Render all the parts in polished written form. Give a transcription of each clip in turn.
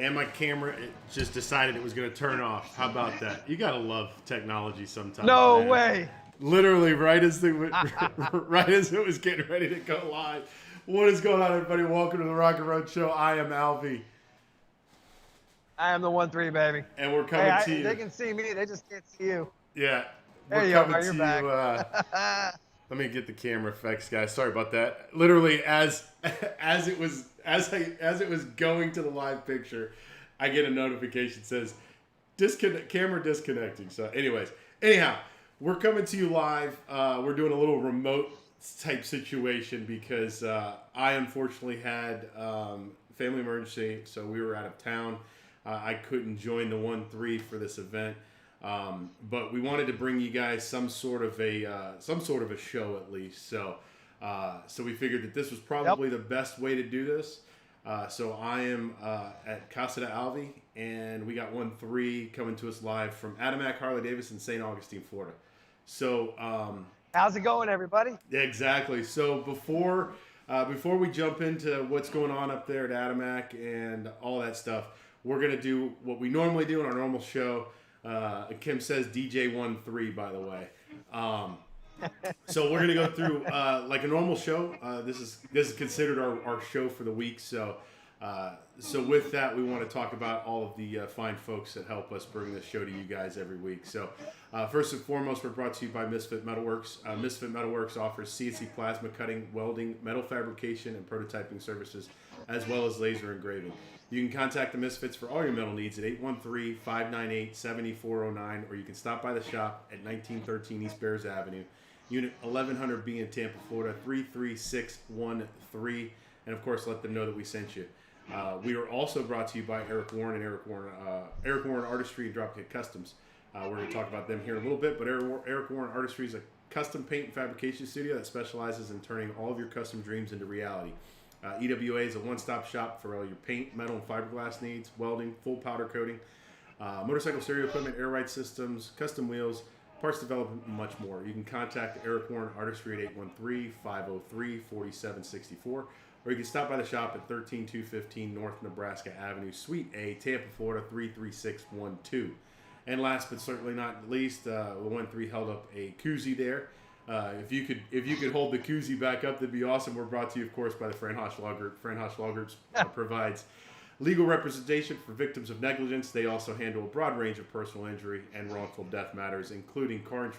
and my camera just decided it was going to turn off. How about that? You gotta love technology sometimes. No man. way. Literally, right as right as it was getting ready to go live. What is going on, everybody? Welcome to the Rockling Road Show. I am Alvie, I am the 1-3, baby. and we're coming to you. They can see me. They just can't see you. Yeah, There we're you coming are. to You're you. back. Let me get the camera effects, guys. Sorry about that. Literally, as it was going to the live picture, I get a notification that says camera disconnecting. So, anyhow, we're coming to you live. We're doing a little remote type situation because I unfortunately had family emergency, so we were out of town. I couldn't join the 1-3 for this event. But we wanted to bring you guys some sort of a show at least. So we figured that this was probably the best way to do this. So I am at Casa de Alvie, and we got 1-3 coming to us live from Ademac Harley Davidson, St Augustine, Florida. So How's it going, everybody? yeah, exactly. So before we jump into what's going on up there at Ademac and all that stuff, we're gonna do what we normally do in our normal show. Kim says DJ 1-3, by the way. So we're gonna go through like a normal show. This is considered our show for the week. So with that, we want to talk about all of the fine folks that help us bring this show to you guys every week. So first and foremost, we're brought to you by Misfit Metalworks. Misfit Metalworks offers CNC plasma cutting, welding, metal fabrication, and prototyping services, as well as laser engraving. You can contact the Misfits for all your metal needs at 813-598-7409, or you can stop by the shop at 1913 East Bears Avenue, Unit 1100B in Tampa, Florida, 33613, and of course let them know that we sent you. We are also brought to you by Eric Warren and Eric Warren Artistry and Dropkick Customs. We're going to talk about them here in a little bit, but Eric Warren Artistry is a custom paint and fabrication studio that specializes in turning all of your custom dreams into reality. EWA is a one-stop shop for all your paint, metal, and fiberglass needs, welding, full powder coating, motorcycle stereo equipment, air ride systems, custom wheels, parts development, and much more. You can contact Eric Warren Artistry at 813-503-4764, or you can stop by the shop at 13215 North Nebraska Avenue, Suite A, Tampa, Florida, 33612. And last but certainly not least, the 1-3 held up a koozie there. If you could hold the koozie back up, that'd be awesome. We're brought to you, of course, by the Fran Hosh Law Group. Fran Hosh Law Group provides legal representation for victims of negligence. They also handle a broad range of personal injury and wrongful death matters, including car and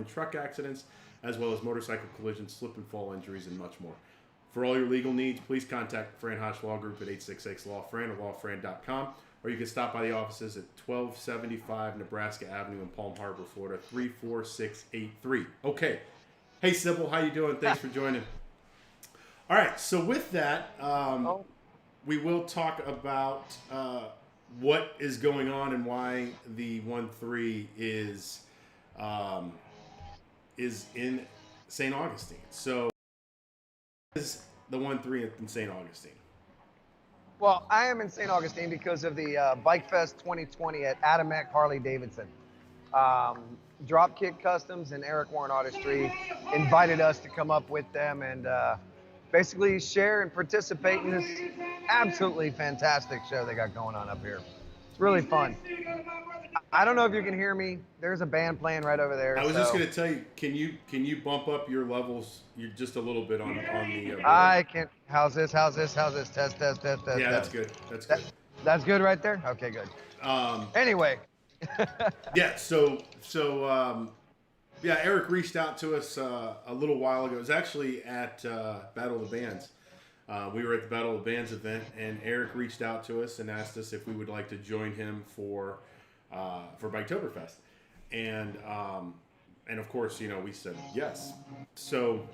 truck accidents, as well as motorcycle collisions, slip and fall injuries, and much more. For all your legal needs, please contact Fran Hosh Law Group at 866-LAW-FRAN or lawfran.com. Or you can stop by the offices at 1275 Nebraska Avenue in Palm Harbor, Florida, 34683. Okay. Hey, Sybil, how you doing? Thanks for joining. All right. So with that, we will talk about what is going on and why the 1-3 is in St. Augustine. So is the 1-3 in St. Augustine? Well, I am in St. Augustine because of the Bikefest 2020 at Ademac Harley Davidson. Dropkick Customs and Eric Warren Artistry invited us to come up with them and basically share and participate in this absolutely fantastic show they got going on up here. It's really fun. I don't know if you can hear me. There's a band playing right over there. I was just going to tell you, can you bump up your levels just a little bit on the I can. How's this? Test. Yeah, that's good. That's good right there? Okay, good. Anyway. Yeah, so Eric reached out to us a little while ago. It was actually at Battle of the Bands. We were at the Battle of the Bands event, and Eric reached out to us and asked us if we would like to join him for Biketoberfest, and of course, we said yes. So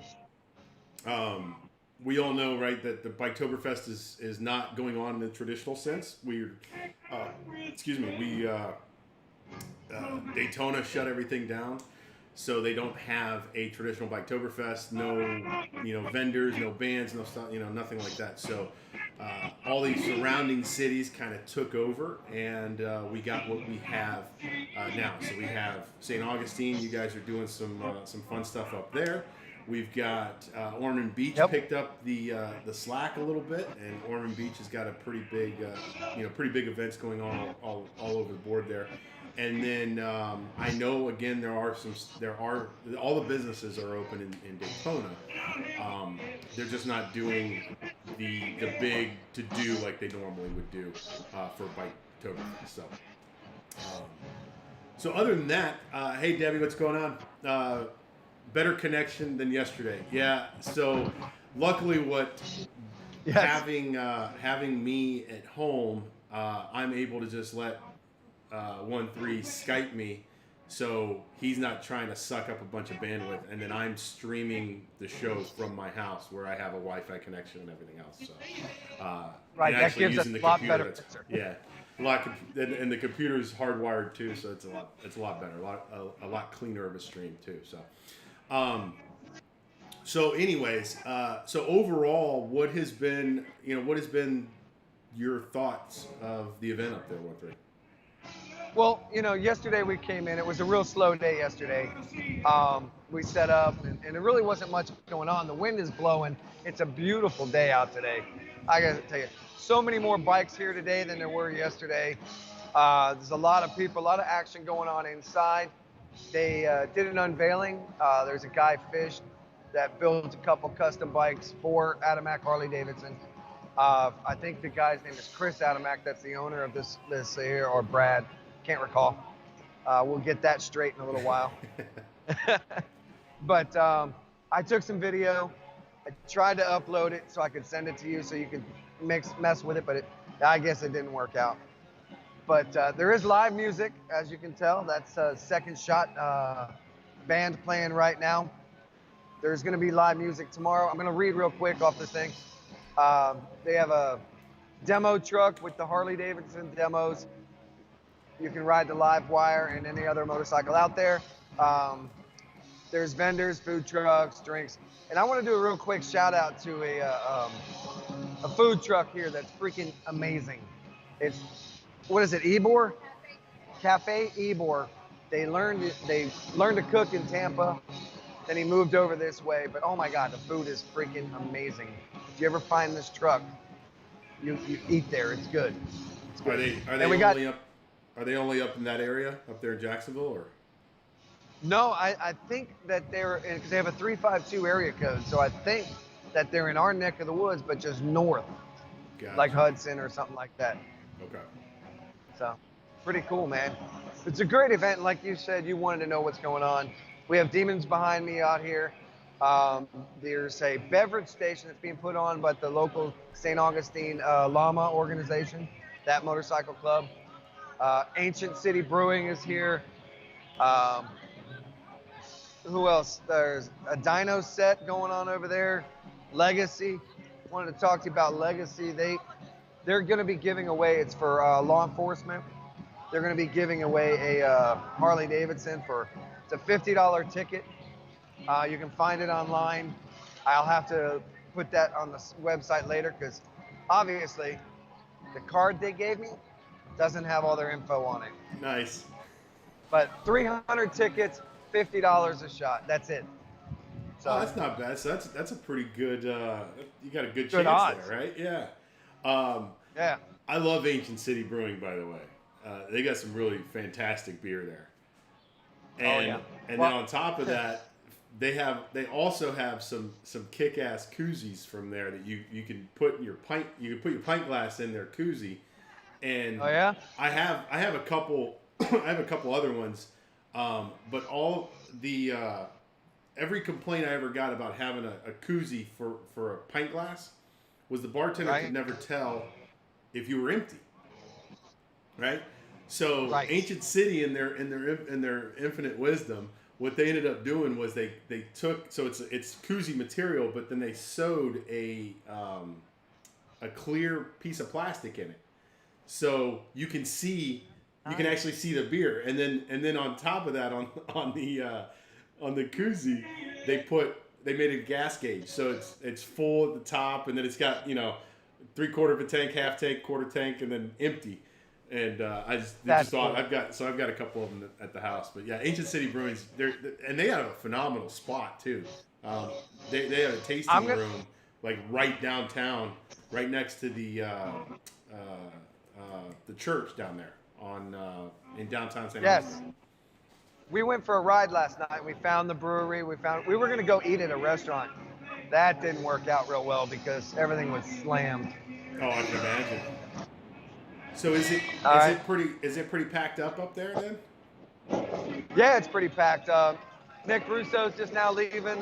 we all know, right, that the Biketoberfest is not going on in the traditional sense. Daytona shut everything down, so they don't have a traditional Biketoberfest. No, vendors, no bands, no stuff, nothing like that. So all these surrounding cities kind of took over, and we got what we have now. So we have St. Augustine. You guys are doing some fun stuff up there. We've got Ormond Beach picked up the slack a little bit, and Ormond Beach has got a pretty big events going on all over the board there. And then I know again there are all the businesses are open in Daytona. They're just not doing the big to do like they normally would do for Bikefest-Biketoberfest. So other than that, hey Debbie, what's going on? Better connection than yesterday. Yeah. So luckily, having me at home, I'm able to just let One3 Skype me, so he's not trying to suck up a bunch of bandwidth, and then I'm streaming the show from my house where I have a Wi-Fi connection and everything else. So right, that gives us a lot better picture. Yeah. And the computer's hardwired too, so it's a lot better, a lot cleaner of a stream too. So anyways, so overall, what has been your thoughts of the event up there, One3? Well, yesterday we came in. It was a real slow day yesterday. We set up, and there really wasn't much going on. The wind is blowing. It's a beautiful day out today. I got to tell you, so many more bikes here today than there were yesterday. There's a lot of people, a lot of action going on inside. They did an unveiling. There's a guy, Fish, that built a couple custom bikes for Ademac Harley Davidson. I think the guy's name is Chris Ademac. That's the owner of this here, or Brad. Can't recall. We'll get that straight in a little while. But I took some video. I tried to upload it so I could send it to you so you could mess with it, but I guess it didn't work out. But there is live music, as you can tell. That's Second Shot band playing right now. There's going to be live music tomorrow. I'm going to read real quick off this thing. They have a demo truck with the Harley-Davidson demos. You can ride the live wire and any other motorcycle out there. There's vendors, food trucks, drinks. And I want to do a real quick shout out to a food truck here that's freaking amazing. It's, what is it, Ebor? Cafe Ebor. They learned to cook in Tampa. Then he moved over this way. But oh my God, the food is freaking amazing. If you ever find this truck, you eat there. It's good. It's good. Are they only up in that area, up there in Jacksonville, or? No, I think that they're, because they have a 352 area code, so I think that they're in our neck of the woods, but just north, Gotcha. Like Hudson or something like that. Okay. So, pretty cool, man. It's a great event. Like you said, you wanted to know what's going on. We have demons behind me out here. There's a beverage station that's being put on by the local St. Augustine Llama organization, that motorcycle club. Ancient City Brewing is here. Who else? There's a dyno set going on over there. Legacy. Wanted to talk to you about Legacy. They're going to be giving away, it's for law enforcement. They're going to be giving away a Harley Davidson it's a $50 ticket. You can find it online. I'll have to put that on the website later because obviously the card they gave me doesn't have all their info on it. Nice. But 300 tickets, $50 a shot. That's it. So that's not bad. So that's a pretty good. You got a good chance odds there, right? Yeah. Yeah. I love Ancient City Brewing, by the way. They got some really fantastic beer there. And then on top of that, they also have some kick-ass koozies from there that you can put your pint. You can put your pint glass in their koozie. And I have a couple. I have a couple other ones, but all the every complaint I ever got about having a koozie for a pint glass was the bartender could never tell if you were empty. Right. So Ancient City in their infinite wisdom, what they ended up doing was they took, so it's koozie material, but then they sewed a clear piece of plastic in it, so you can actually see the beer, and then on top of that, on the koozie, they made a gas gauge, so it's full at the top, and then it's got 3/4 of a tank, half tank, quarter tank, and then empty. And I just thought I've got a couple of them at the house, but yeah, Ancient City Brewing's they have a phenomenal spot too. Um, they have a tasting room like right downtown, right next to the church down there on in downtown St. Augustine. Yes. We went for a ride last night. We found the brewery. We were going to go eat at a restaurant. That didn't work out real well because everything was slammed. Oh, I can imagine. So is it pretty packed up there then? Yeah, it's pretty packed. Nick Russo's just now leaving.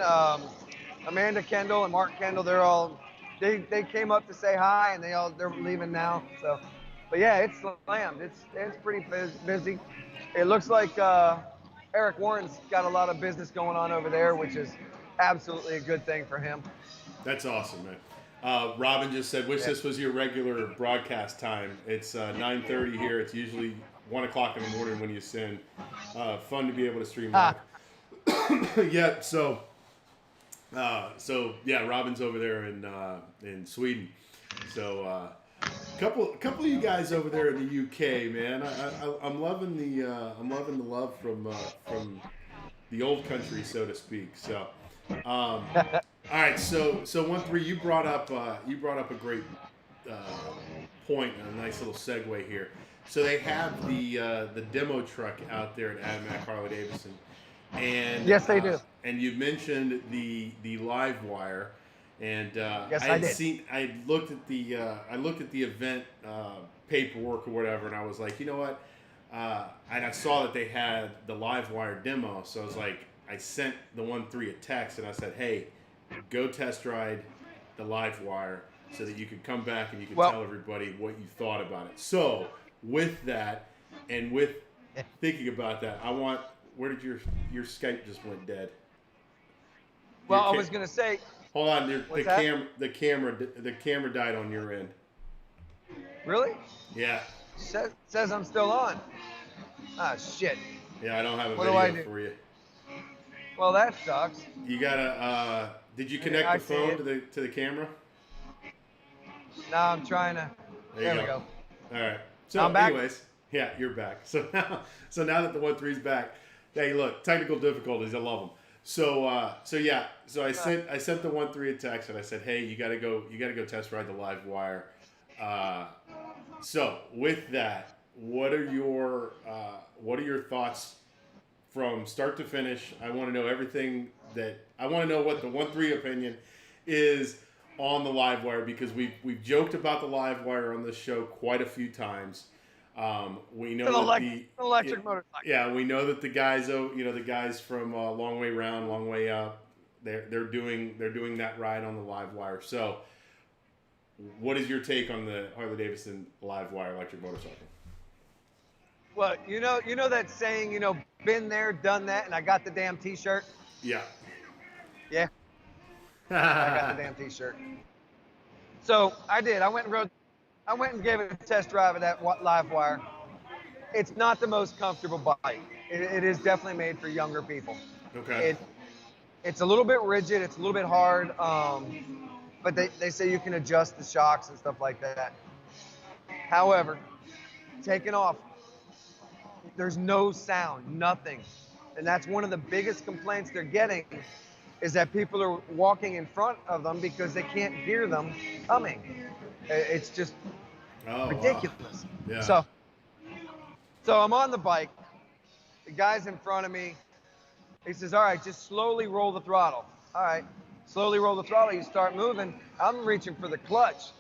Amanda Kendall and Mark Kendall, they came up to say hi, and they're leaving now. So, but yeah, it's slammed. It's pretty busy. It looks like Eric Warren's got a lot of business going on over there, which is absolutely a good thing for him. That's awesome, man. Robin just said, wish this was your regular broadcast time. It's 9:30 here. It's usually 1 o'clock in the morning when you send. Fun to be able to stream live. Yeah, so yeah, Robin's over there in Sweden. So couple of you guys over there in the UK, man. I'm loving the love from the old country, so to speak. So all right, so 1-3, you brought up a great point and a nice little segue here. So they have the demo truck out there at Ademac Harley Davidson, and yes, they do. And you mentioned the live wire, and yes, I did. I looked at the event paperwork or whatever, and I was like, you know what? And I saw that they had the live wire demo, so I was like, I sent the 1-3 a text, and I said, hey, go test ride the live wire so that you could come back and you could tell everybody what you thought about it. So with that, and with thinking about that, where did your Skype just went dead? Well, I was gonna say. Hold on, the camera died on your end. Really? Yeah. Says I'm still on. Ah, shit. Yeah, I don't have a video for you. Well, that sucks. You gotta. Did you connect the phone to the camera? No, I'm trying to. There we go. All right. So, anyways, yeah, you're back. So now that the 1-3's back, hey, look, technical difficulties. I love them. So I sent the 1-3 a text, and I said, hey, you gotta go test ride the live wire. So with that, what are your thoughts from start to finish? I want to know everything I want to know what the 1-3 opinion is on the live wire, because we've joked about the live wire on this show quite a few times. We know that electric motorcycle. Yeah, we know that the guys, the guys from Long Way Round, Long Way Up, they're doing that ride on the live wire. So, what is your take on the Harley-Davidson live wire electric motorcycle? Well, you know that saying, been there, done that, and I got the damn T-shirt. Yeah. Yeah. I got the damn T-shirt. So I did. I went and gave it a test drive of that live wire. It's not the most comfortable bike. It is definitely made for younger people. Okay. It's a little bit rigid. It's a little bit hard. But they say you can adjust the shocks and stuff like that. However, taking off, there's no sound, nothing. And that's one of the biggest complaints they're getting, is that people are walking in front of them because they can't hear them coming. It's just ridiculous. Wow. Yeah. So I'm on the bike. The guy's in front of me. He says, all right, just slowly roll the throttle. All right, slowly roll the throttle. You start moving. I'm reaching for the clutch.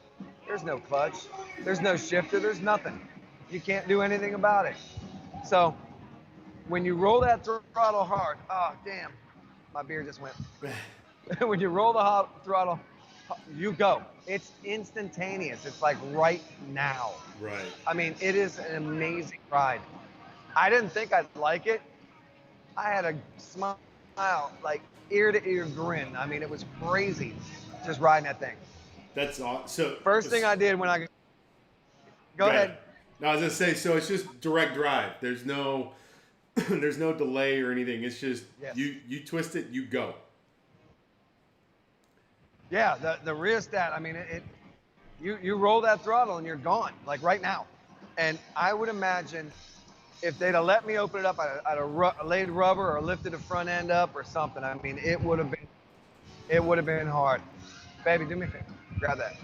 There's no clutch. There's no shifter. There's nothing. You can't do anything about it. So when you roll that throttle hard, oh, damn, my beer just went. When you roll the throttle, you go. It's instantaneous. It's like right now. Right. I mean, it is an amazing ride. I didn't think I'd like it. I had a smile, like ear to ear grin. I mean, it was crazy just riding that thing. That's awesome. So first thing I did when I go ahead. No, I was gonna say, so it's just direct drive. There's no delay or anything. It's just you twist it, you go. Yeah, the rheostat. I mean, you roll that throttle and you're gone, like right now. And I would imagine if they'd have let me open it up, I'd have laid rubber or lifted the front end up or something. I mean, it would have been It would have been hard. Baby, do me a favor. Grab that.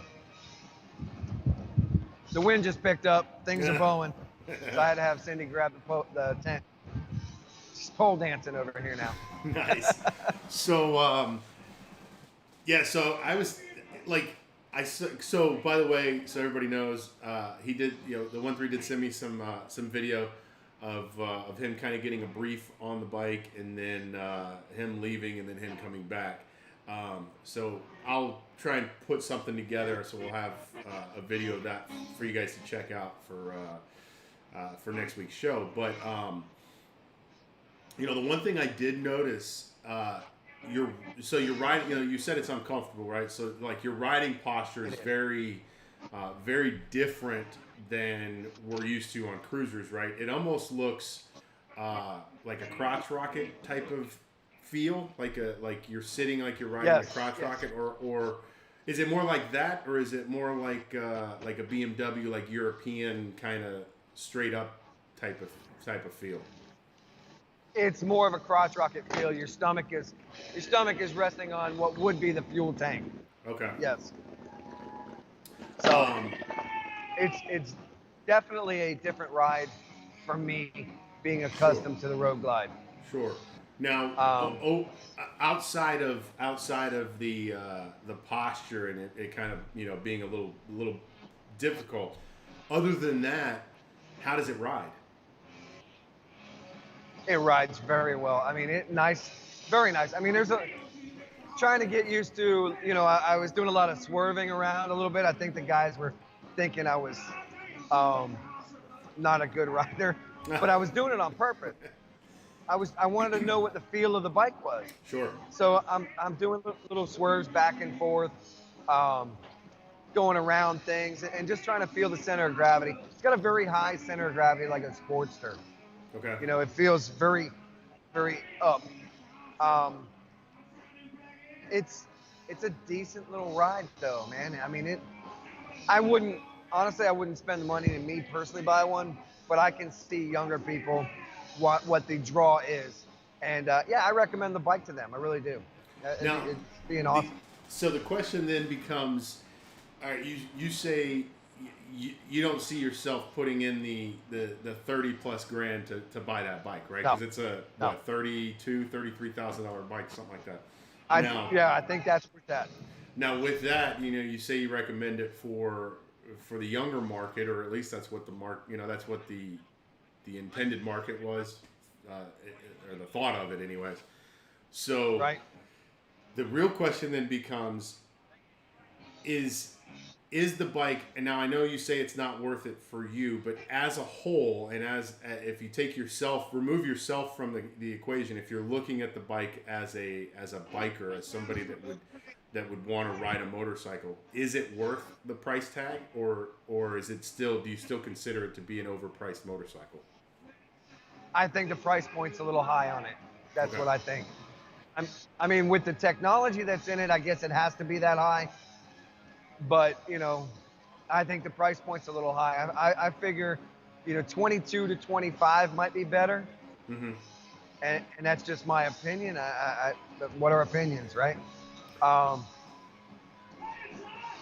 The wind just picked up. Things are blowing. So I had to have Cindy grab the tent. She's pole dancing over here now. Nice. So, yeah, so I was like, so by the way, so everybody knows, he did, the 1-3 did send me some video of him kind of getting a brief on the bike, and then him leaving, and then him coming back. So I'll try and put something together, so we'll have a video of that for you guys to check out for next week's show. But the one thing I did notice, you're riding. You said it's uncomfortable, right? So like your riding posture is very, very different than we're used to on cruisers, right? It almost looks like a crotch rocket type of feel, like you're sitting like you're riding a crotch rocket, or is it more like that, or is it more like a BMW, like European kind of straight up type of feel? It's more of a crotch rocket feel. Your stomach is resting on what would be the fuel tank. Okay. Yes. So it's definitely a different ride for me, being accustomed to the Road Glide. Sure. Now, outside of the posture and it kind of being a little difficult. Other than that, how does it ride? It rides very well. I mean, very nice. I mean, trying to get used to. I was doing a lot of swerving around a little bit. I think the guys were thinking I was not a good rider, but I was doing it on purpose. I wanted to know what the feel of the bike was. Sure. So I'm doing little swerves back and forth, going around things, and just trying to feel the center of gravity. It's got a very high center of gravity, like a Sportster. Okay. It feels very, very up. It's a decent little ride, though, man. I mean, I wouldn't spend the money to me personally buy one, but I can see younger people what the draw is, and I recommend the bike to them. I really do. Now, it's being awesome. So the question then becomes, all right, you say you don't see yourself putting in the 30 plus grand to buy that bike, right? Because it's a $33,000 bike, something like that. I think that's where it's at. Now with that, you say you recommend it for the younger market, or at least that's what that's what the intended market was, or the thought of it anyways. So right. The real question then becomes, is the bike, and now I know you say it's not worth it for you, but as a whole, and if you remove yourself from the equation, if you're looking at the bike as a biker, as somebody that would want to ride a motorcycle, is it worth the price tag, or is it do you still consider it to be an overpriced motorcycle? I think the price point's a little high on it. That's Okay. what I think. I mean, with the technology that's in it, I guess it has to be that high. But, I think the price point's a little high. I figure, 22 to 25 might be better. Mm-hmm. And that's just my opinion. What are opinions, right?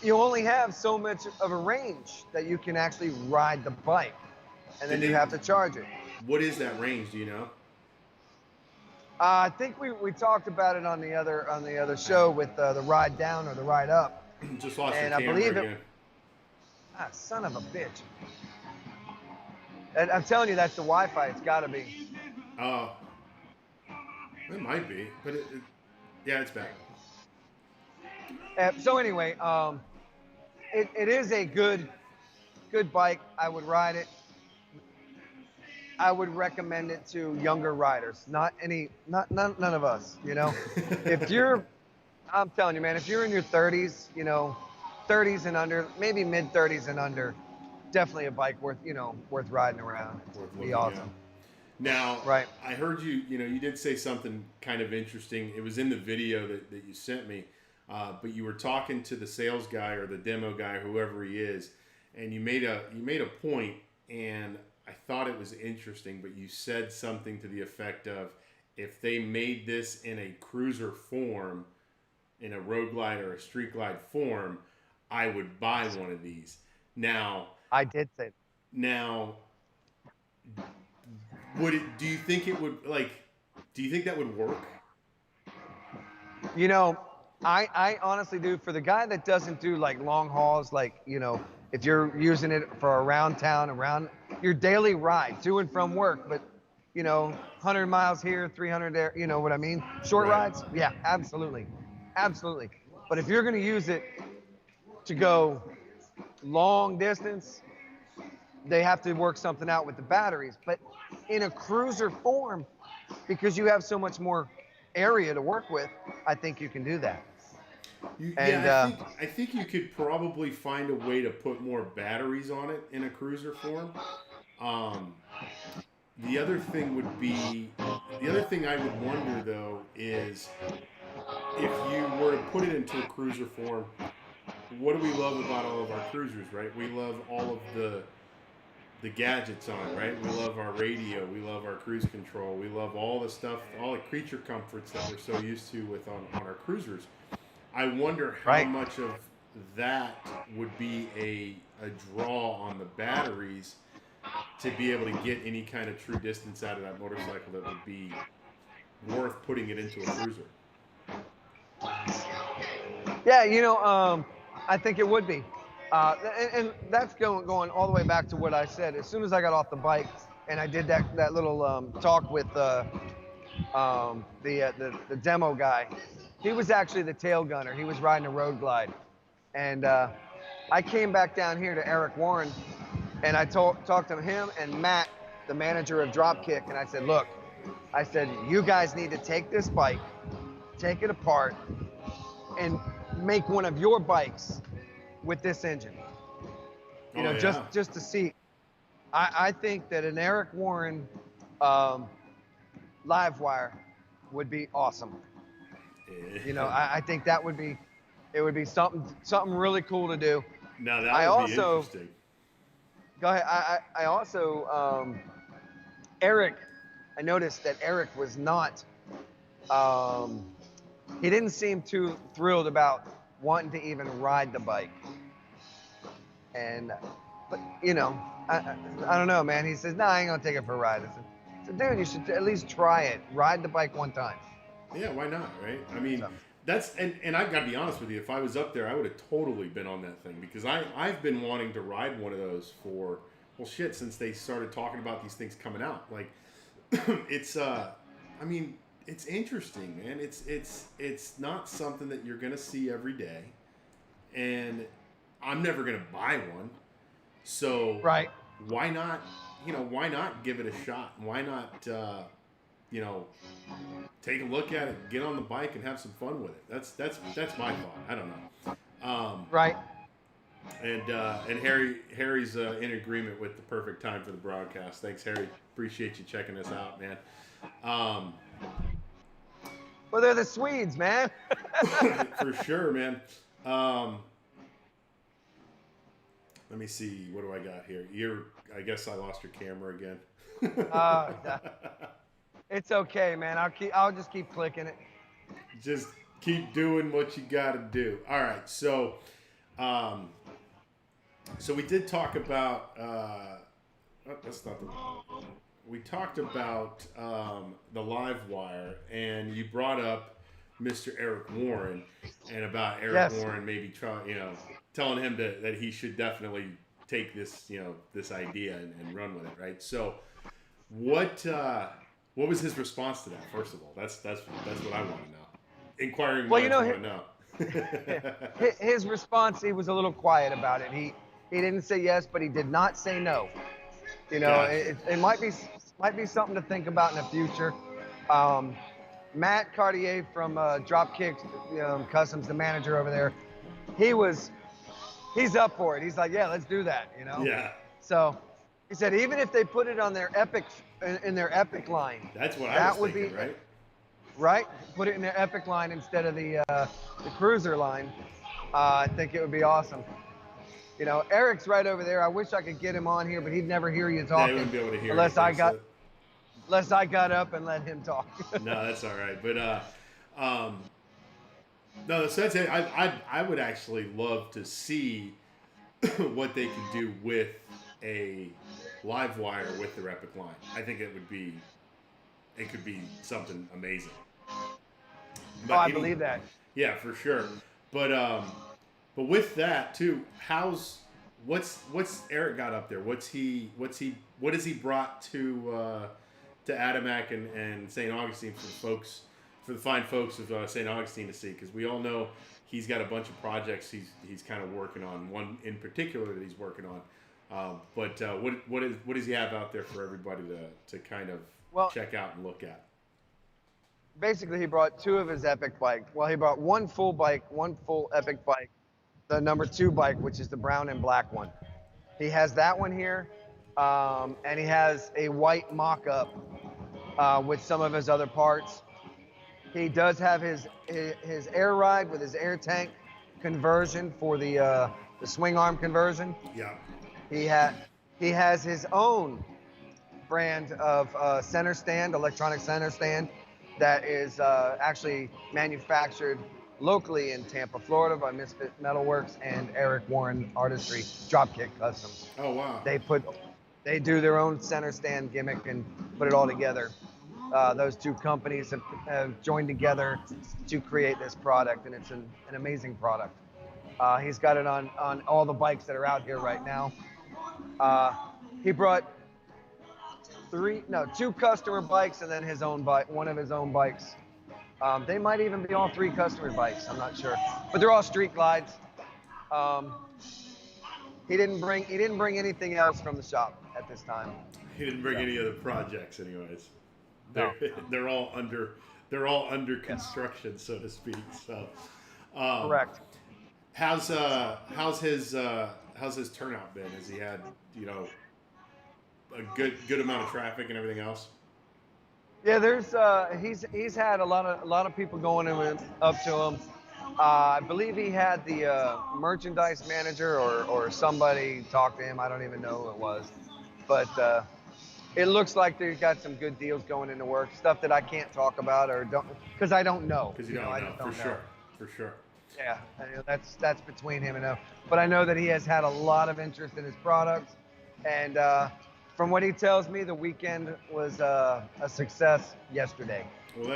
You only have so much of a range that you can actually ride the bike. And then you have to charge it. What is that range? Do you know? I think we talked about it on the other show with the ride down or the ride up. Just lost and your camera I believe again. Son of a bitch. And I'm telling you, that's the Wi-Fi. It's got to be. It might be, but it's back. So anyway, it is a good bike. I would ride it. I would recommend it to younger riders, none of us, I'm telling you, man, if you're in your 30s, 30s and under, maybe mid 30s and under, definitely a bike worth riding around. It'd be awesome. Now, right. I heard you did say something kind of interesting. It was in the video that you sent me, but you were talking to the sales guy or the demo guy, whoever he is, and you made a point, and I thought it was interesting, but you said something to the effect of, if they made this in a cruiser form, in a road glide or a street glide form, I would buy one of these. Now, I did say that. Now, do you think it would, like, do you think that would work? You know, I honestly do. For the guy that doesn't do like long hauls, like, you know, if you're using it for around town, around your daily ride to and from work, but, you know, 100 miles here, 300 there, you know what I mean? Short rides? Yeah, absolutely. Absolutely. But if you're going to use it to go long distance, they have to work something out with the batteries. But in a cruiser form, because you have so much more area to work with, I think you can do that. I think you could probably find a way to put more batteries on it in a cruiser form. The other thing I would wonder though is if you were to put it into a cruiser form, what do we love about all of our cruisers, right? We love all of the gadgets on it, right? We love our radio, we love our cruise control, we love all the stuff, all the creature comforts that we're so used to with on our cruisers. I wonder how much of that would be a draw on the batteries to be able to get any kind of true distance out of that motorcycle that would be worth putting it into a cruiser. Yeah, you know, I think it would be. And that's going all the way back to what I said. As soon as I got off the bike and I did that little talk with the demo guy, he was actually the tail gunner. He was riding a road glide. And I came back down here to Eric Warren, and I talked to him and Matt, the manager of Dropkick, and I said, look, I said, you guys need to take this bike, take it apart, and make one of your bikes with this engine. You know, just to see. I think that an Eric Warren live wire would be awesome. You know, I think that would be, it would be something really cool to do. Now that would be interesting. Go ahead. I also, Eric, I noticed that Eric was not, he didn't seem too thrilled about wanting to even ride the bike. But you know, I don't know, man. He says, no, I ain't gonna take it for a ride. I said, dude, you should at least try it. Ride the bike one time. Yeah, why not, right? I mean, that's, and I've got to be honest with you, if I was up there, I would have totally been on that thing, because I've been wanting to ride one of those for, well, shit, since they started talking about these things coming out. Like, it's, I mean, it's interesting, man. It's not something that you're going to see every day, and I'm never going to buy one. So, why not, why not give it a shot? Why not, take a look at it, get on the bike, and have some fun with it. That's my thought. I don't know. And Harry's in agreement with the perfect time for the broadcast. Thanks, Harry. Appreciate you checking us out, man. Well, they're the Swedes, man. For sure, man. Let me see. What do I got here? I guess I lost your camera again. It's okay, man. I'll just keep clicking it. Just keep doing what you got to do. All right. So, so we did talk about. That's not the. We talked about the live wire, and you brought up Mr. Eric Warren, and about Eric Warren maybe telling him that he should definitely take this this idea and run with it, right? So, what was his response to that? First of all, that's what I want to know. Inquiring minds want to know. His response, he was a little quiet about it. He didn't say yes, but he did not say no. You know, it might be something to think about in the future. Matt Cartier from Dropkick Customs, the manager over there, he's up for it. He's like, yeah, let's do that. Yeah. So he said, even if they put it on their Epic line, that's what I was thinking, right? Right? Put it in their Epic line instead of the cruiser line. I think it would be awesome. Eric's right over there. I wish I could get him on here, but he'd never hear you talking. Yeah, he wouldn't be able to hear unless I got up and let him talk. No, that's all right. But No, so that's it. I would actually love to see what they could do with a live wire with their Epic line. I think it could be something amazing. Oh, But I believe that. yeah, for sure. But with that too, what's Eric got up there? What has he brought to Ademac and St. Augustine for the fine folks of St. Augustine to see? Because we all know he's got a bunch of projects he's kind of working on. One in particular that he's working on. But what does he have out there for everybody to kind of check out and look at? Basically, he brought two of his Epic bikes. Well, he brought one full Epic bike, the number 2 bike, which is the brown and black one. He has that one here, and he has a white mock-up with some of his other parts. He does have his air ride with his air tank conversion for the swing arm conversion. Yeah. He has his own brand of center stand, electronic center stand, that is actually manufactured locally in Tampa, Florida by Misfit Metalworks and Eric Warren Artistry Dropkick Customs. Oh wow. They do their own center stand gimmick and put it all together. Those two companies have joined together to create this product, and it's an amazing product. He's got it on all the bikes that are out here right now. He brought 2 customer bikes and then his own bike, one of his own bikes. They might even be all 3 customer bikes, I'm not sure, but they're all street glides. He didn't bring anything else from the shop at this time. He didn't bring any other projects, anyways. No. They're all under construction, so to speak. So, correct. How's his turnout been? Has he had a good amount of traffic and everything else? Yeah, there's he's had a lot of people going up to him. I believe he had the merchandise manager or somebody talk to him. I don't even know who it was, but it looks like they've got some good deals going into work. Stuff that I can't talk about or don't, because I don't know. Because you don't know. For sure. Yeah, that's between him and him. But I know that he has had a lot of interest in his products, and from what he tells me, the weekend was a success yesterday. Well,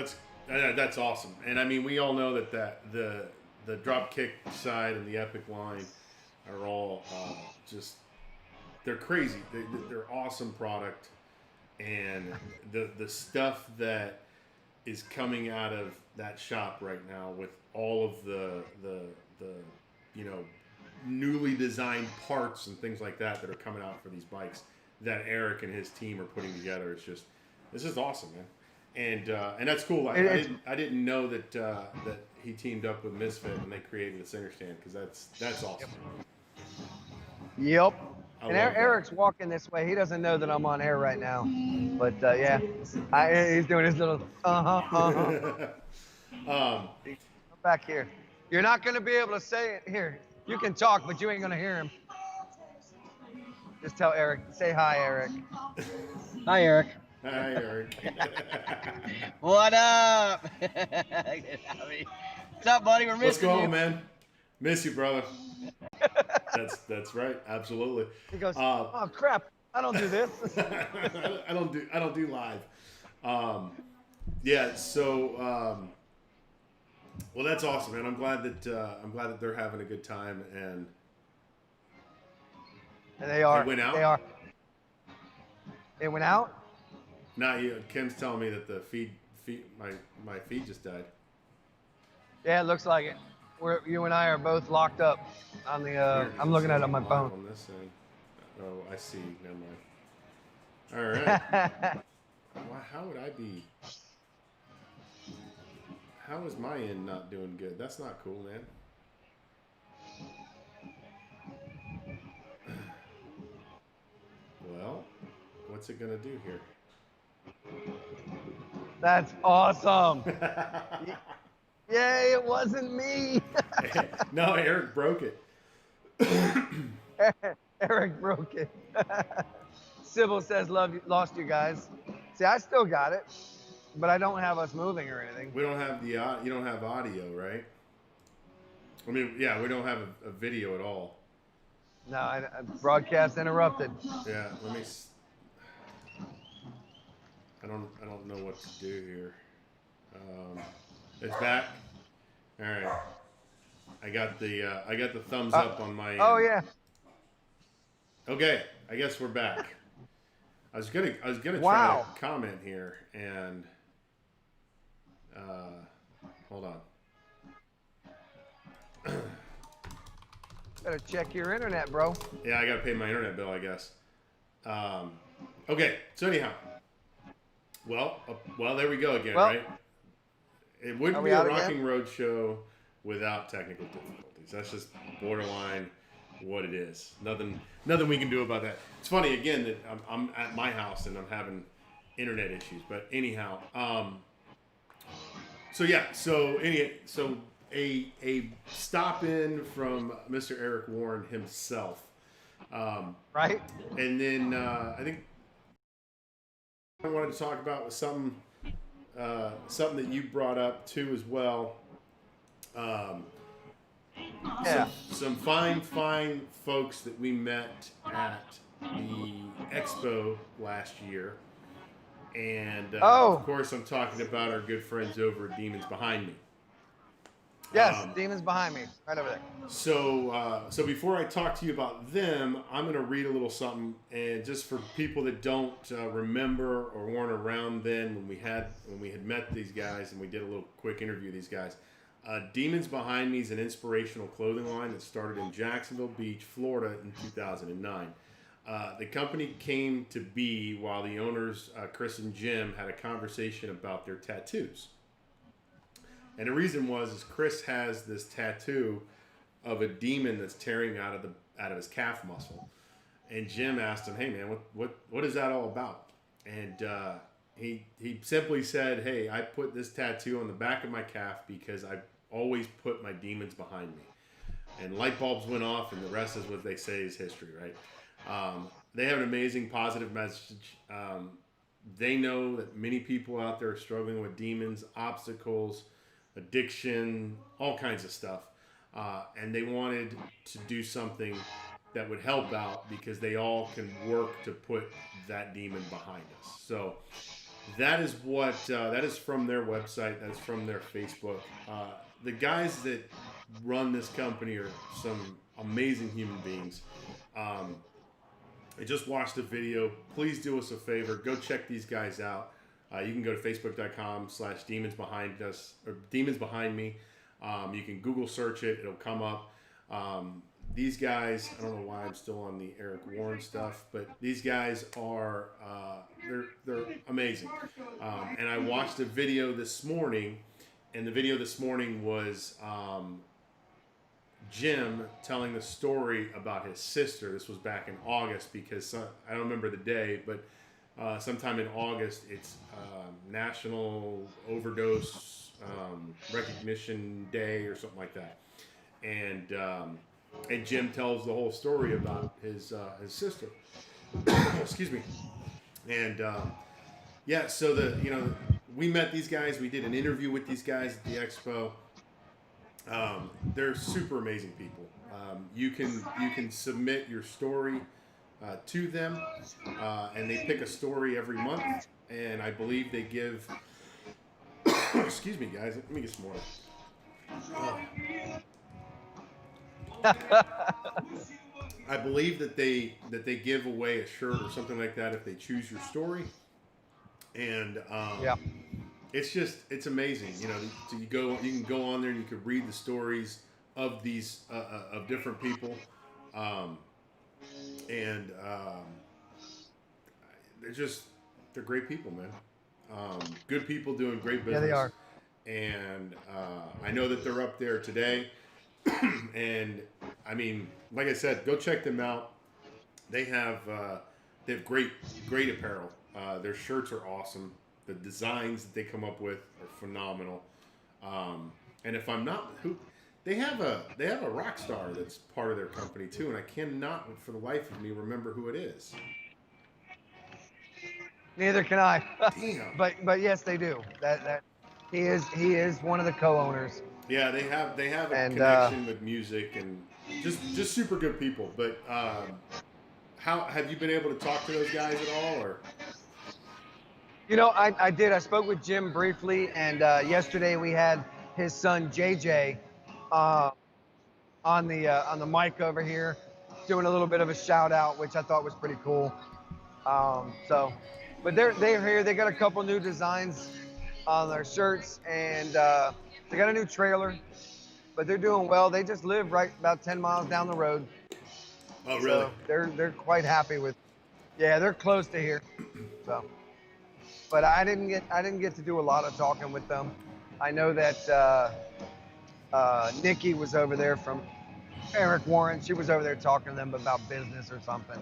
that's awesome, and I mean we all know that the Dropkick side and the Epic line are all just they're crazy. They're awesome product, and the stuff that is coming out of that shop right now with all of the newly designed parts and things like that are coming out for these bikes that Eric and his team are putting together. This is awesome, man. And that's cool. I didn't know that he teamed up with Misfit and they created the center stand, because that's awesome. Yep. And Eric's walking this way. He doesn't know that I'm on air right now, but yeah, he's doing his little Come back here. You're not going to be able to say it here. You can talk, but you ain't going to hear him. Just tell Eric. Say hi, Eric. Hi, Eric. Hi, Eric. What up? What's up, buddy? We're missing you. What's going on, man? Miss you, brother. That's right. Absolutely. He goes, oh crap! I don't do this. I don't do live. Yeah. So, well, that's awesome, man. I'm glad that they're having a good time, and they are. They went out. They are. They went out. Not you. Kim's telling me that the my feed just died. Yeah, it looks like it. You and I are both locked up on the. I'm looking at it on my phone. On this thing. Oh, I see. Never mind. All right. How would I be? How is my end not doing good? That's not cool, man. Well, what's it gonna do here? That's awesome. Yay, it wasn't me. No, Eric broke it. Eric broke it. Sybil says, lost you guys. See, I still got it, but I don't have us moving or anything. We don't have you don't have audio, right? I mean, yeah, we don't have a video at all. No, broadcast interrupted. Yeah, let me. I don't know what to do here. It's back. All right. I got the thumbs up on my. Oh yeah. Okay, I guess we're back. I was gonna Wow. try to comment here and hold on. Better check your internet, bro. Yeah, I gotta pay my internet bill, I guess. Okay, so anyhow, well, there we go again, Well, right? It wouldn't be a Rockling Road Show without technical difficulties. That's just borderline what it is. Nothing we can do about that. It's funny again that I'm at my house and I'm having internet issues. But anyhow, so a stop in from Mr. Eric Warren himself, right? And then I think I wanted to talk about was something that you brought up too as well. Some fine folks that we met at the expo last year. And of course, I'm talking about our good friends over at Demons Behind Me. Yes, Demons Behind Me, right over there. So before I talk to you about them, I'm going to read a little something, and just for people that don't remember or weren't around then when we had met these guys and we did a little quick interview of these guys. Demons Behind Me is an inspirational clothing line that started in Jacksonville Beach, Florida in 2009. The company came to be while the owners, Chris and Jim, had a conversation about their tattoos. And the reason is Chris has this tattoo of a demon that's tearing out of his calf muscle. And Jim asked him, "Hey man, what is that all about?" And he simply said, "Hey, I put this tattoo on the back of my calf because I always put my demons behind me." And light bulbs went off, and the rest is what they say is history, right? They have an amazing positive message. They know that many people out there are struggling with demons, obstacles, addiction, all kinds of stuff. And they wanted to do something that would help out because they all can work to put that demon behind us. So that is that is from their website. That's from their Facebook. The guys that run this company are some amazing human beings. I just watched a video. Please do us a favor. Go check these guys out. You can go to facebook.com/Demons Behind Us or Demons Behind Me. You can Google search it. It'll come up. These guys, I don't know why I'm still on the Eric Warren stuff, but these guys are they're amazing. And I watched a video this morning, and the video this morning was Jim telling the story about his sister. This was back in August because I don't remember the day, but sometime in August, it's National Overdose Recognition Day or something like that. And Jim tells the whole story about his sister. Excuse me. And so we met these guys. We did an interview with these guys at the expo. They're super amazing people. You can submit your story to them, and they pick a story every month, and I believe they give excuse me guys, let me get some water. I believe that they give away a shirt or something like that if they choose your story, and it's amazing. So you can go on there and you can read the stories of these of different people. They're great people, man. Good people doing great business. Yeah, they are. And I know that they're up there today. And I mean, like I said, go check them out. They have great apparel. Their shirts are awesome. The designs that they come up with are phenomenal. And if I'm not they have a rock star that's part of their company too, and I cannot for the life of me remember who it is. Neither can I. Damn. But yes, they do. That he is one of the co-owners. Yeah, they have a And connection with music and just super good people. But how have you been able to talk to those guys at all? Or I did. I spoke with Jim briefly, and yesterday we had his son JJ uh, on the mic over here, doing a little bit of a shout out, which I thought was pretty cool. But they're here. They got a couple new designs on their shirts, and they got a new trailer. But they're doing well. They just live right about 10 miles down the road, oh, really? so they're quite happy with. Yeah, they're close to here. So, but I didn't get to do a lot of talking with them. I know that Nikki was over there from Eric Warren. She was over there talking to them about business or something.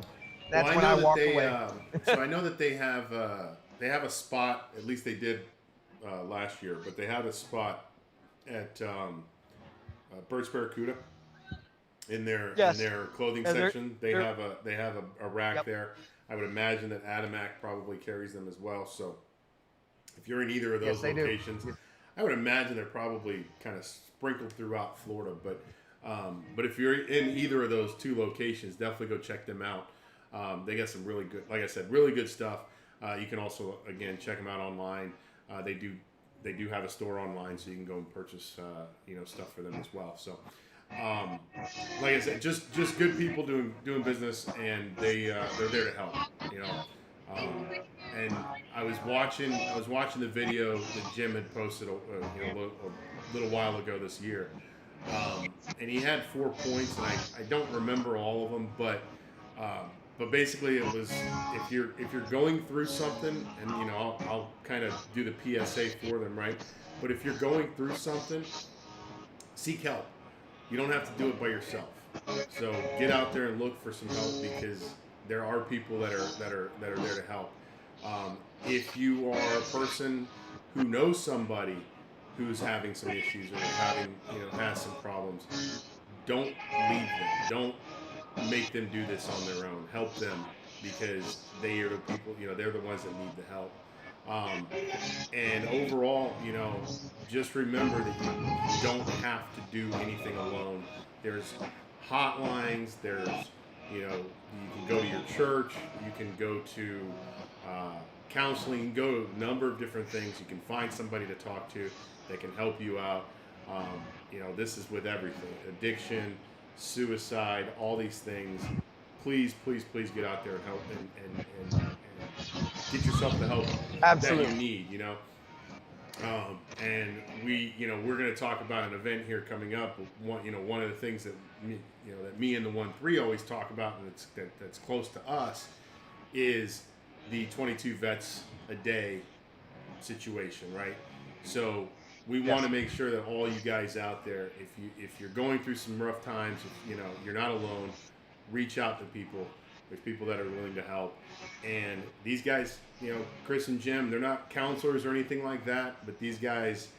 That's Well, when I know that walked they, away. So I know that they have a spot. At least they did last year, but they had a spot at Birds Barracuda in their Yes. clothing Yeah, section. They have a rack Yep. there. I would imagine that Ademac probably carries them as well. So if you're in either of those Yes, they do. locations, I would imagine they're probably kind of sprinkled throughout Florida. But if you're in either of those two locations, definitely go check them out. They got some really good, like I said, really good stuff. You can also, again, check them out online. They do have a store online, so you can go and purchase stuff for them as well. So like I said, just good people doing business, and they're there to help. And I was watching the video that Jim had posted a little while ago this year, and he had 4 points, and I don't remember all of them, but basically it was if you're going through something, and I'll kind of do the PSA for them, right? But if you're going through something, seek help. You don't have to do it by yourself. So get out there and look for some help, because there are people that are there to help. If you are a person who knows somebody who's having some issues or has some problems, don't leave them. Don't make them do this on their own. Help them, because they are the people. They're the ones that need the help. And overall, just remember that you don't have to do anything alone. There's hotlines. There's, you can go to your church. You can go to counseling. Go to a number of different things. You can find somebody to talk to that can help you out. This is with everything: addiction, suicide, all these things. Please get out there and help and get yourself the help Absolutely. that you need. And we're going to talk about an event here coming up. One of the things that me and the One3 always talk about, and that's close to us, is the 22 vets a day situation, right? So we want to make sure that all you guys out there, if you're going through some rough times, you're not alone. Reach out to people. There's people that are willing to help. And these guys, Chris and Jim, they're not counselors or anything like that, but these guys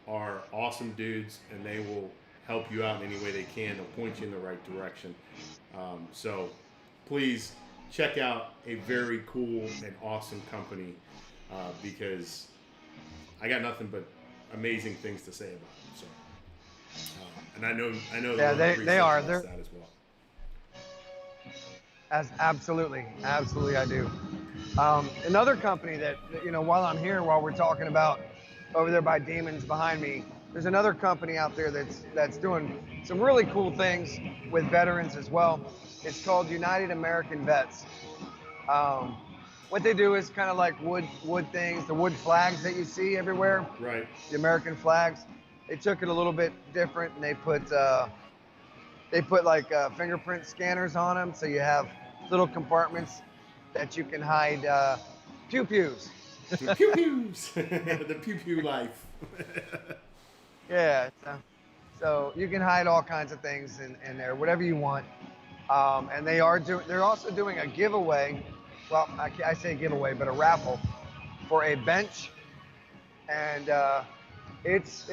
are awesome dudes, and they will help you out in any way they can. They'll point you in the right direction. So please check out a very cool and awesome company, because I got nothing but amazing things to say about them. So, and I know. Yeah, they are. They're that as well. Absolutely, I do. Another company that while we're talking about over there by Demons behind me, there's another company out there that's doing some really cool things with veterans as well. It's called United American Vets. What they do is kind of like wood things, the wood flags that you see everywhere. Right. The American flags. They took it a little bit different, and they put like fingerprint scanners on them, so you have little compartments that you can hide pew-pews. The pew-pews. The pew-pew life. Yeah. So you can hide all kinds of things in there, whatever you want. And they're also doing a giveaway. Well, I say giveaway, but a raffle for a bench. And it's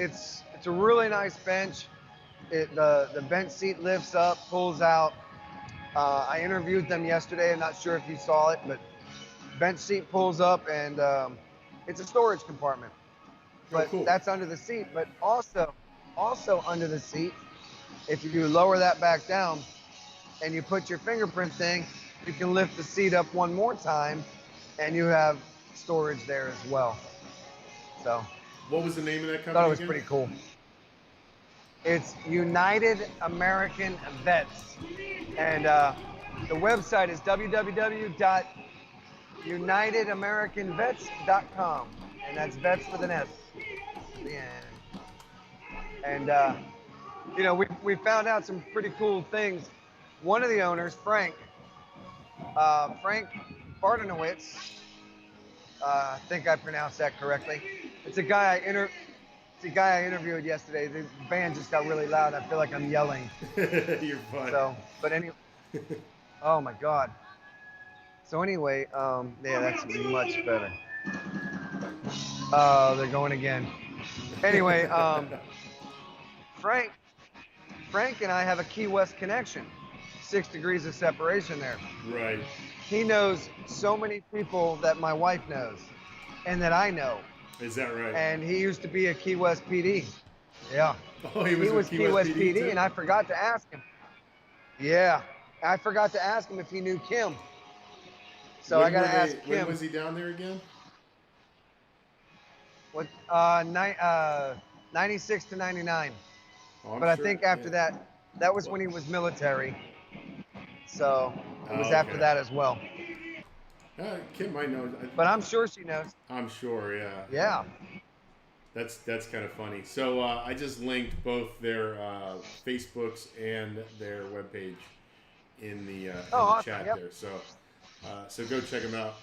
a really nice bench. The bench seat lifts up, pulls out. I interviewed them yesterday. I'm not sure if you saw it, but bench seat pulls up, and it's a storage compartment. But cool. That's under the seat. But also also under the seat, if you lower that back down and you put your fingerprint thing, you can lift the seat up one more time and you have storage there as well. So What was the name of that company thought it was again? pretty cool. It's United American Vets. And the website is www.unitedamericanvets.com. And that's vets with an S at the end. And, you know, we found out some pretty cool things. One of the owners, Frank Bartonowitz, I think I pronounced that correctly. It's a guy I interviewed yesterday. The band just got really loud. I feel like I'm yelling. You're fine. So, but anyway, oh my God. So anyway, yeah, that's much better. Oh, they're going again. Anyway, Frank and I have a Key West connection. 6 degrees of separation there. Right. He knows so many people that my wife knows and that I know. Is that right? And he used to be a Key West PD. Yeah. Oh, he was Key West PD too? and I forgot to ask him. Yeah. I forgot to ask him if he knew Kim. So I got to ask Kim. When was he down there again? What? 96 to 99. Oh, but I think after that was when he was military. So it was after that as well. Kim might know. But I'm sure she knows. I'm sure, yeah. Yeah. That's kind of funny. So I just linked both their Facebooks and their webpage in the awesome. chat Yep. there. So go check them out.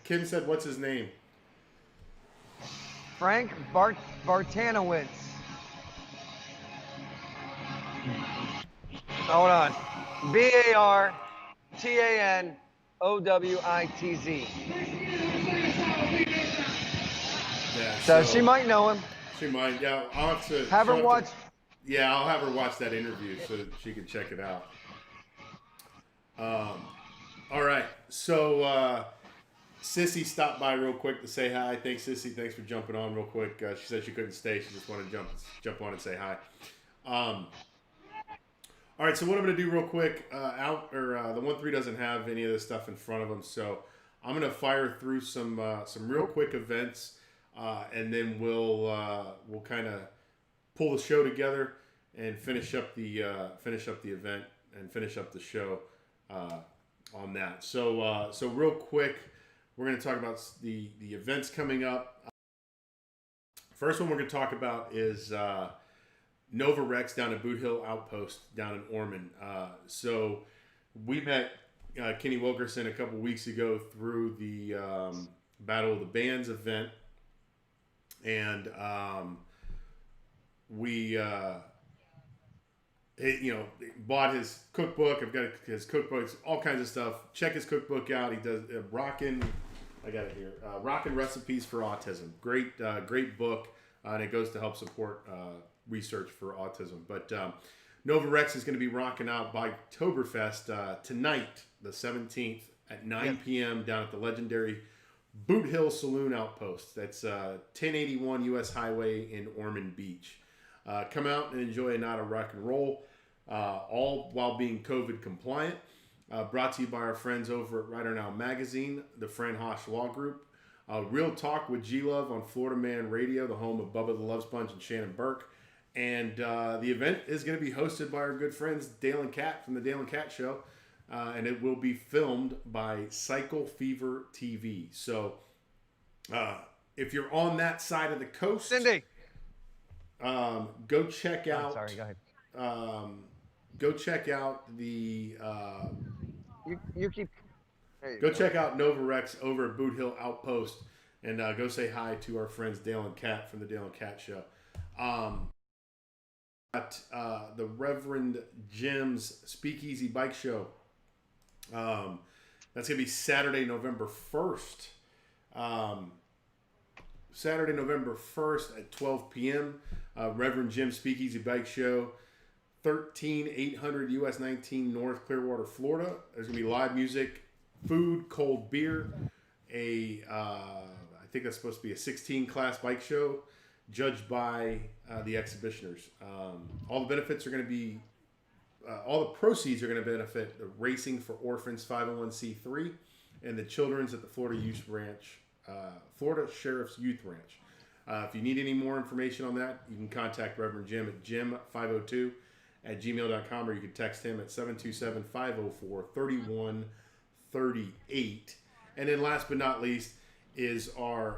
Kim said, "What's his name?" Frank Bartanowitz. Hold on. BARTANOWITZ. Yeah, So she might know him. She might. Yeah, I'll have to Have her watch. Yeah, I'll have her watch that interview so that she can check it out. All right. So Sissy stopped by real quick to say hi. Thanks, Sissy. Thanks for jumping on real quick. She said she couldn't stay. She just wanted to jump on and say hi. All right. So what I'm going to do real quick, the 1-3 doesn't have any of this stuff in front of them, so I'm going to fire through some real quick events, and then we'll kind of pull the show together and finish up the event and finish up the show on that. So real quick, we're going to talk about the events coming up. First one we're going to talk about is Nova Rex down at Boot Hill Outpost down in Ormond. So we met Kenny Wilkerson a couple weeks ago through the Battle of the Bands event, and we bought his cookbook. I've got his cookbooks, all kinds of stuff. Check his cookbook out. He does Rockin'. I got it here. Rockin' Recipes for Autism. Great book, and it goes to help support research for autism. But Nova Rex is going to be rocking out Bikefest-Biketoberfest tonight, the 17th at 9 p.m. down at the legendary Boot Hill Saloon Outpost. That's 1081 U.S. Highway in Ormond Beach. Come out and enjoy a night of rock and roll, all while being COVID compliant. Brought to you by our friends over at Writer Now Magazine, the Fran Hosh Law Group. Real Talk with G-Love on Florida Man Radio, the home of Bubba the Love Sponge and Shannon Burke. And the event is going to be hosted by our good friends Dale and Kat from the Dale and Kat Show. And it will be filmed by Cycle Fever TV. So if you're on that side of the coast, Cindy, go check out. Sorry, go ahead. Go check out the. You keep. Go check out Nova Rex over at Boot Hill Outpost, and go say hi to our friends Dale and Kat from the Dale and Kat Show. At the Reverend Jim's Speakeasy Bike Show. That's gonna be Saturday, November 1st. Saturday, November 1st at 12 p.m. Reverend Jim's Speakeasy Bike Show, 13800 US 19 North Clearwater, Florida. There's gonna be live music, food, cold beer, I think that's supposed to be a 16 class bike show, judged by the exhibitioners. All the benefits are going to be, all the proceeds are going to benefit the Racing for Orphans 501c3 and the Children's at the Florida Youth Ranch, Florida Sheriff's Youth Ranch. If you need any more information on that, you can contact Reverend Jim at jim502@gmail.com, or you can text him at 727-504-3138. And then last but not least is our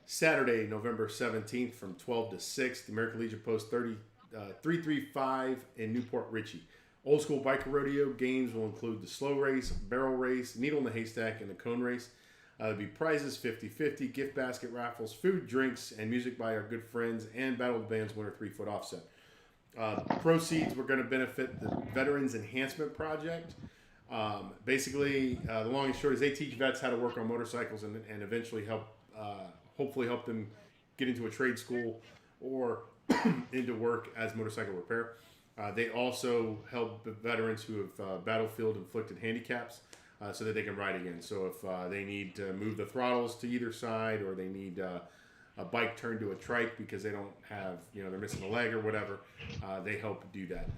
Saturday, November 17th from 12 to 6, the American Legion Post 335 in Newport Richey. Old school biker rodeo games will include the slow race, barrel race, needle in the haystack, and the cone race. There'll be prizes 50-50, gift basket raffles, food, drinks, and music by our good friends, and Battle of the Bands winner 3-foot offset. Proceeds were going to benefit the Veterans Enhancement Project. Basically, the long and short is they teach vets how to work on motorcycles and eventually hopefully help them get into a trade school or into work as motorcycle repair. They also help veterans who have battlefield inflicted handicaps so that they can ride again. So if they need to move the throttles to either side, or they need a bike turned to a trike because they don't have, they're missing a leg or whatever, they help do that.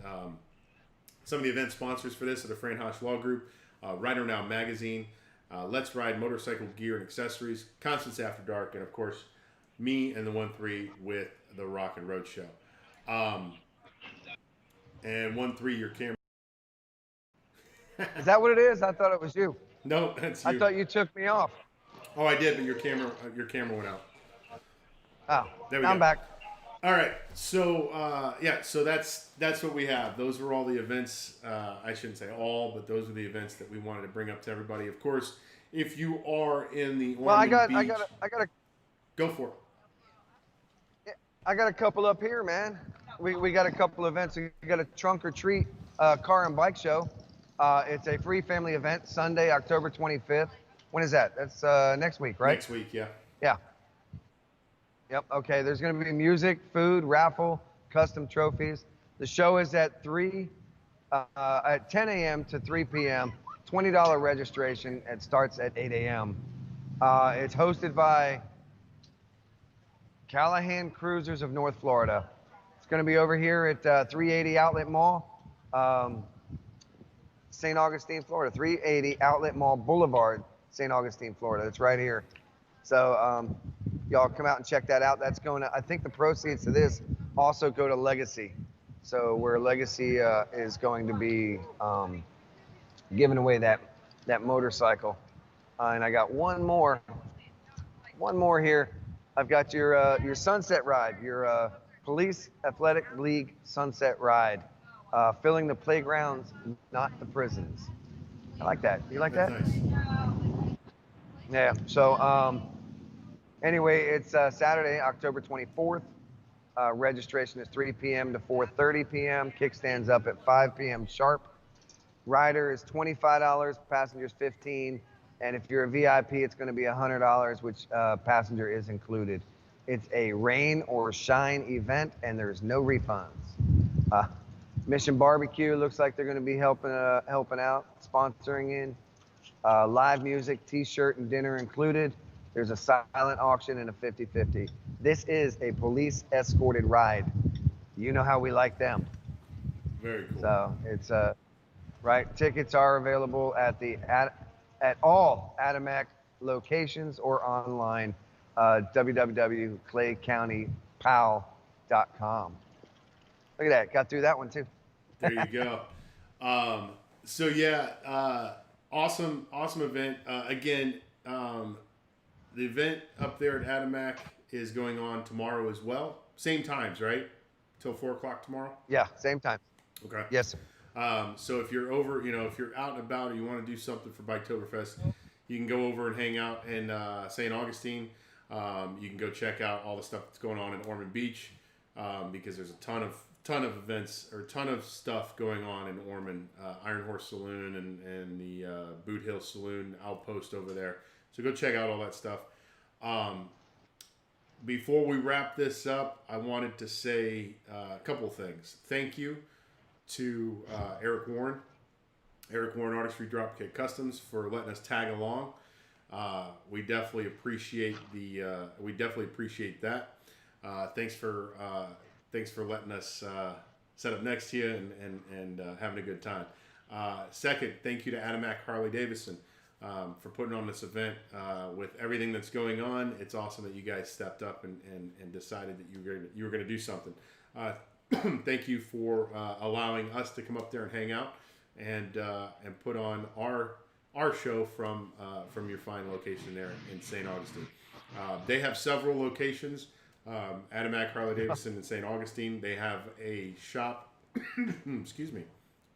Some of the event sponsors for this are the Fran Hosh Law Group, Rider Now Magazine, Let's Ride Motorcycle Gear and Accessories, Constance After Dark, and of course, me and the 1-3 with the Rockling Road Show. And 1-3, your camera. Is that what it is? I thought it was you. No, that's you. I thought you took me off. Oh, I did, but your camera went out. Oh, there we I'm go. back. All right, so so that's what we have. Those were all the events. I shouldn't say all, but those are the events that we wanted to bring up to everybody. Of course, if you are in the Ormond Beach, go for it. I got a couple up here, man. We got a couple events. We got a trunk or treat car and bike show. It's a free family event, Sunday, October 25th. When is that? That's next week, right? Next week, yeah. Yeah. Yep. Okay. There's going to be music, food, raffle, custom trophies. The show is at 10 a.m. to 3 p.m. $20 registration. It starts at 8 a.m. It's hosted by Callahan Cruisers of North Florida. It's going to be over here at 380 Outlet Mall, St. Augustine, Florida. 380 Outlet Mall Boulevard, St. Augustine, Florida. It's right here. So y'all come out and check that out. That's going to, I think the proceeds to this also go to Legacy. So where Legacy is going to be giving away that motorcycle. And I got one more here. I've got your Sunset Ride, your Police Athletic League Sunset Ride, filling the playgrounds, not the prisons. I like that. You like that? Nice. Yeah. So anyway, it's Saturday, October 24th. Registration is 3 p.m. to 4:30 p.m. Kickstands up at 5 p.m. sharp. Rider is $25, passengers $15. And if you're a VIP, it's going to be $100, which passenger is included. It's a rain or shine event, and there's no refunds. Mission Barbecue looks like they're going to be helping out, sponsoring in. Live music, T-shirt, and dinner included. There's a silent auction and a 50-50. This is a police escorted ride. You know how we like them. Very cool. So it's right. Tickets are available at all Ademac locations or online, www.claycountypal.com. Look at that. Got through that one too. There you go. So yeah, awesome event. Again, the event up there at Ademac is going on tomorrow as well. Same times, right? Till 4 o'clock tomorrow? Yeah, same time. Okay. Yes, sir. So if you're over, if you're out and about or you want to do something for Biketoberfest, you can go over and hang out in St. Augustine. You can go check out all the stuff that's going on in Ormond Beach because there's a ton of events or ton of stuff going on in Ormond. Iron Horse Saloon and the Boot Hill Saloon outpost over there. So go check out all that stuff. Before we wrap this up, I wanted to say a couple of things. Thank you to Eric Warren Artistry Dropkick Customs for letting us tag along. We definitely appreciate that. Thanks for letting us set up next to you and having a good time. Second, thank you to Ademac Harley Davidson for putting on this event. With everything that's going on, it's awesome that you guys stepped up and decided that you were going to do something. Thank you for allowing us to come up there and hang out and put on our show from your fine location there in St. Augustine. They have several locations. Ademac Harley Davidson in St. Augustine. They have a shop. Excuse me.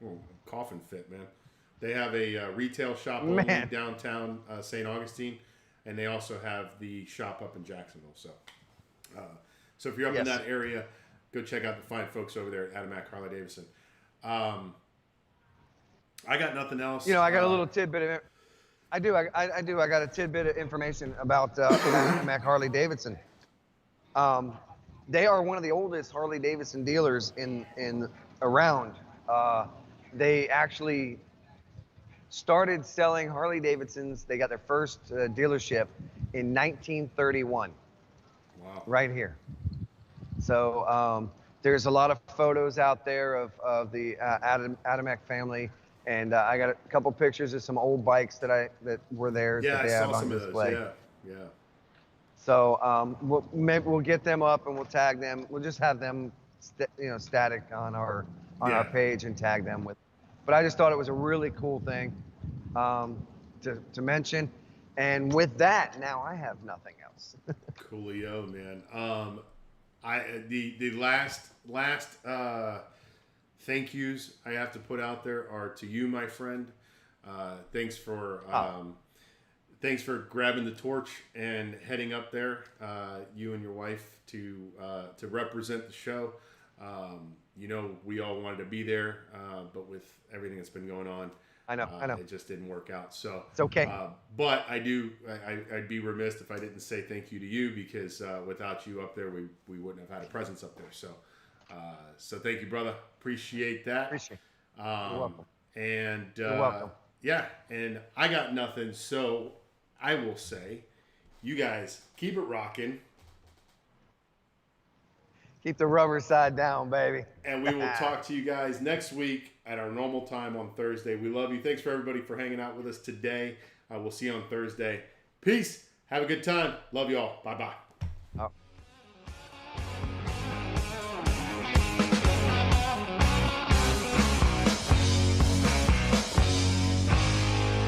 Oh, coughing fit, man. They have a retail shop only downtown St. Augustine, and they also have the shop up in Jacksonville. So if you're up in that area, go check out the fine folks over there at Ademac Harley Davidson. I got nothing else. I got a little tidbit of it. I do. I got a tidbit of information about Ademac Harley Davidson. They are one of the oldest Harley Davidson dealers in around. They actually started selling Harley Davidsons. They got their first dealership in 1931. Wow. Right here. So there's a lot of photos out there of the Ademac family, and I got a couple pictures of some old bikes that were there that they have on display. Yeah. So we'll get them up and we'll tag them. We'll just have them static on our page and tag them with. But I just thought it was a really cool thing to mention. And with that, now I have nothing else. Coolio, man. The last thank yous I have to put out there are to you, my friend. Thanks for grabbing the torch and heading up there, you and your wife, to represent the show. We all wanted to be there, but with everything that's been going on, I know. it just didn't work out. So it's okay. But I'd be remiss if I didn't say thank you to you, because without you up there, we wouldn't have had a presence up there. So thank you, brother. Appreciate that. You're welcome. And you're welcome. Yeah, and I got nothing. So I will say, you guys keep it rocking. Keep the rubber side down, baby. And we will talk to you guys next week at our normal time on Thursday. We love you. Thanks for everybody for hanging out with us today. We'll see you on Thursday. Peace. Have a good time. Love you all. Bye-bye.